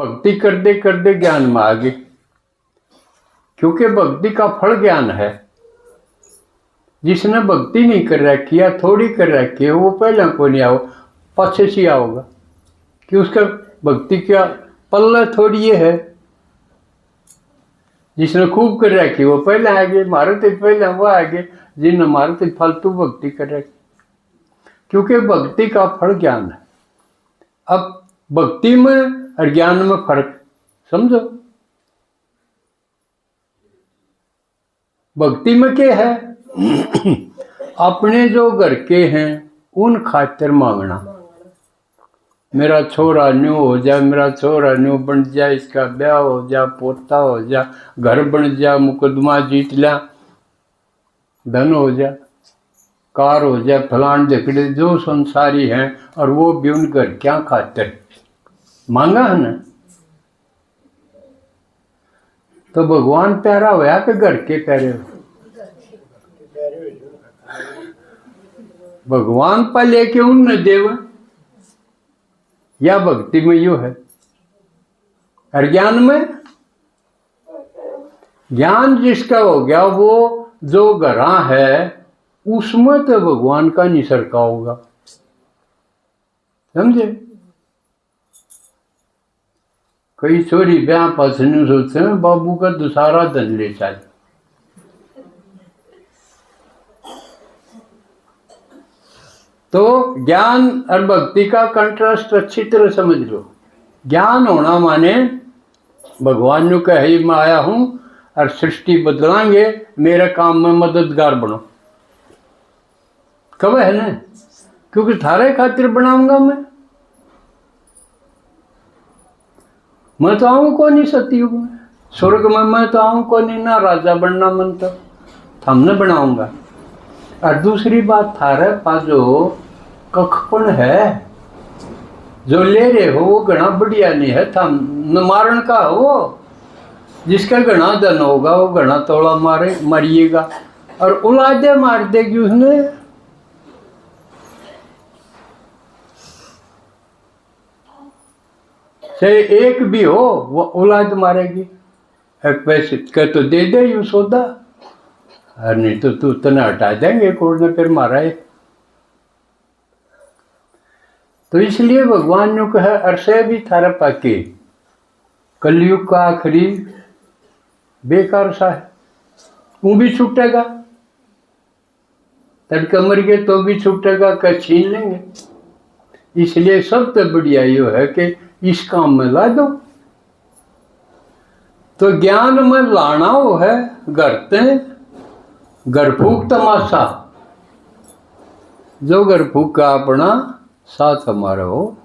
भक्ति कर दे ज्ञान में आ गए, क्योंकि भक्ति का फल ज्ञान है। जिसने भक्ति नहीं कर रखी या थोड़ी कर रखी है वो पहले को नहीं आओ, पछे से आओगा कि उसका भक्ति क्या पल्ला थोड़ी ये है। जिसने खूब कर रखी वो पहले आगे, मारे तो पहले वो आगे, जिन हमारे तो फालतू भक्ति कर रखी, क्योंकि भक्ति का फल ज्ञान है। अब भक्ति में और ज्ञान में फर्क समझो। भक्ति में क्या है? अपने जो घर के हैं उन खातिर मांगना, मेरा छोरा न्यू हो जा, मेरा छोरा न्यू बन जा, इसका ब्याह हो जा, पोता हो जा, घर बन जा, मुकदमा जीत लिया, धन हो जा, कार हो जा, फलान झकड़े जो संसारी हैं, और वो भी उन घर क्या खातिर मांगा है ना। तो भगवान प्यारा होया कि घर के प्यारे हो? भगवान पर लेके उन देव या भक्ति में यो है। और ज्ञान में, ज्ञान जिसका हो गया वो जो घरा है उसमें तो भगवान का निसरका होगा, समझे। कई छोरी ब्याह पसंद सोचते हैं बाबू का दूसरा धन ले चाहिए। तो ज्ञान और भक्ति का कंट्रास्ट अच्छी तरह समझ लो। ज्ञान होना माने भगवान ने कहे मैं आया हूं और सृष्टि बदलांगे, मेरे काम में मददगार बनो। कब है ना, क्योंकि थारे खातिर बनाऊंगा मैं तो आऊं को नहीं सतयुग में, स्वर्ग में मैं तो आऊं को नहीं ना, राजा बनना मन तो हमने बनाऊंगा। और दूसरी बात, थारे पास जो कखपन है जो ले रहे हो वो घना बढ़िया नहीं है, थम न मारण का हो। जिसका घना धन होगा वो घना तोड़ा मारिएगा और औलादे मार देगी उसने। चाहे एक भी हो वो औलाद मारेगी। एक पैसे का तो दे दे यू सौदा, और नहीं तो तू तना हटा देंगे कोर्ट ने, फिर मारा है। तो इसलिए भगवान ने कहा अरसे भी थारा पाके, कलयुग का आखिरी बेकार सा है, वो भी छूटेगा, तड़का मर गए तो भी छूटेगा, का छीन लेंगे। इसलिए सबसे बढ़िया यो है कि इस काम में ला दो। तो ज्ञान में लाना हो है करते घर फूक तमाशा, जो घर फूक का अपना साथ हमारा हो।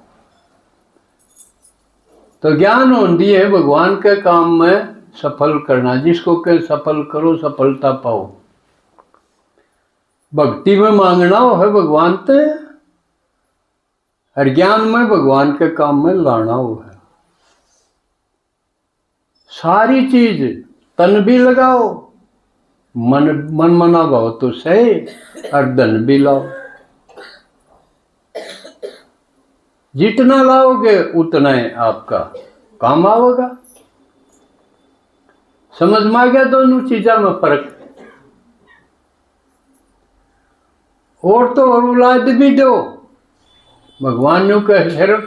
तो ज्ञान होती है भगवान के काम में सफल करना, जिसको के सफल करो सफलता पाओ। भक्ति में मांगना हो है भगवान ते, और ज्ञान में भगवान के काम में लाना हो है। सारी चीज तन भी लगाओ, मन मना भाव तो सही, और धन भी लाओ। जितना लाओगे उतना ही आपका काम आवेगा। समझ में आ गया दोनों चीजों में फर्क। और तो और औलाद भी दो, भगवान ने कहे सिर्फ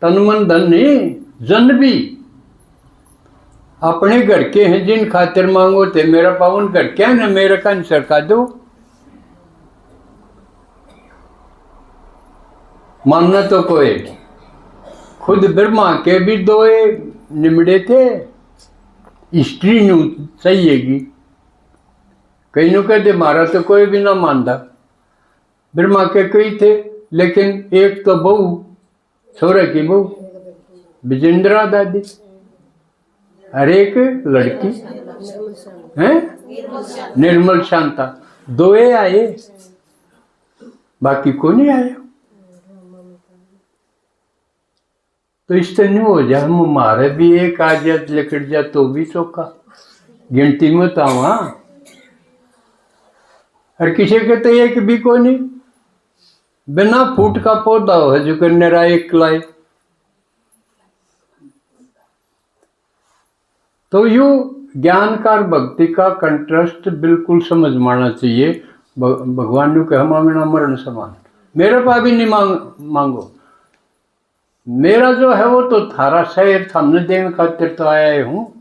तन मन धन नहीं, जन भी। अपने घर के हैं जिन खातिर मांगो थे, मेरा पावन घर क्या है, मेरे का सरका दो। मानना तो कोई, खुद ब्रह्मा के भी दो निमड़े थे, स्त्री नु चाहिएगी। कई नु कहते मारा तो कोई भी ना मानता, ब्रह्मा के कई थे, लेकिन एक तो बहू, छोरे की बहू विजेंद्रा दादी, और एक लड़की है निर्मल शांता, दोए आए, बाकी को नहीं आया। तो इस तरह नहीं हो जा, हम हमारे भी एक आ जा लिखट जा तो भी चौका गिनती में तो वहां, और किसी के तो एक भी को नहीं। बिना फूट का पौधा हो जो कि निरा एक लाए, तो यूँ ज्ञान का और भक्ति का कंट्रास्ट बिल्कुल समझ में आना चाहिए। भगवान ने कहा मांगना मरण समान, मेरे पास भी नहीं मांगो, मेरा जो है वो तो थारा शहर हमने देने खातिर तो आया हूँ,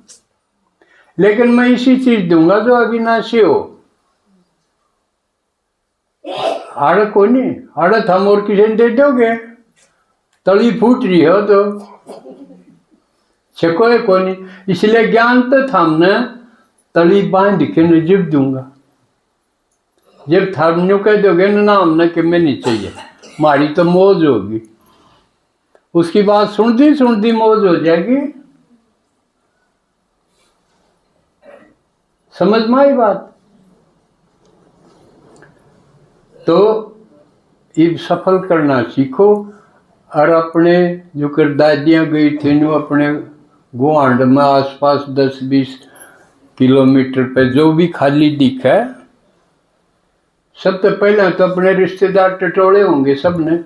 लेकिन मैं इसी चीज दूंगा जो अविनाशी हो। आड़ को नहीं, आड़ हम और किसी ने दे दोगे, तली फूट रही हो तो छकोए को नहीं। इसलिए ज्ञान तो हमने तली बांध के न जीव दूंगा। जब थामने कह दोगे ना हमने कि मैं नहीं चाहिए, मारी तो मौज होगी, उसकी बात सुनती मौज हो जाएगी। समझ में आई बात? तो ये सफल करना सीखो। और अपने जो कर दादियाँ गई थी नो अपने गुआंड में आसपास 10-20 किलोमीटर पे जो भी खाली दिखा है, सबसे पहले तो अपने रिश्तेदार टटोले होंगे सबने,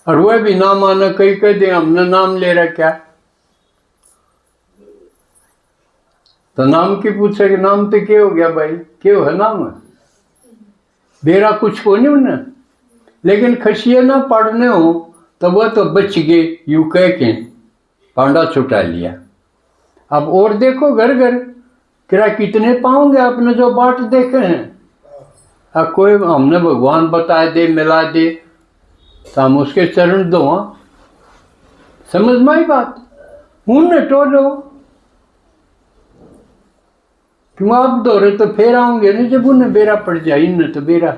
और वह भी ना माना, कई कह दे हमने नाम ले रखा, तो नाम की पूछे कि नाम तो क्या हो गया भाई, क्यों है नाम है? बेरा कुछ हो नहीं उन्हें, लेकिन खसिए ना पढ़ने हो तो वह तो बच गए, यू कह के पांडा छुटा लिया। अब और देखो घर घर किरा कितने पाओगे आपने जो बाट देखे हैं। अब कोई हमने भगवान बता दे मिला दे तो हम उसके चरण दो। समझ में आई बात? हूं न टोलो क्यों आप दो रहे तो फिर आओगे नहीं, जब उन्हें बेरा पड़ जाए न तो बेरा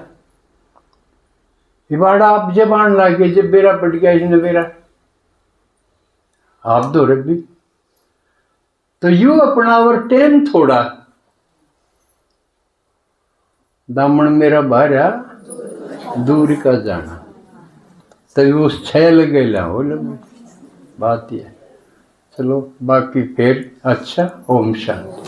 इबाड़ा आप जब आने लगे, जब बेरा पड़ गया इसने बेरा आप दो रहे भी। तो यू अपना और टेम थोड़ा दामन मेरा भार्या दूर का जाना, तो उस छह लगे ला हो लगे बात ये। चलो बाकी फिर अच्छा, ओम शांति।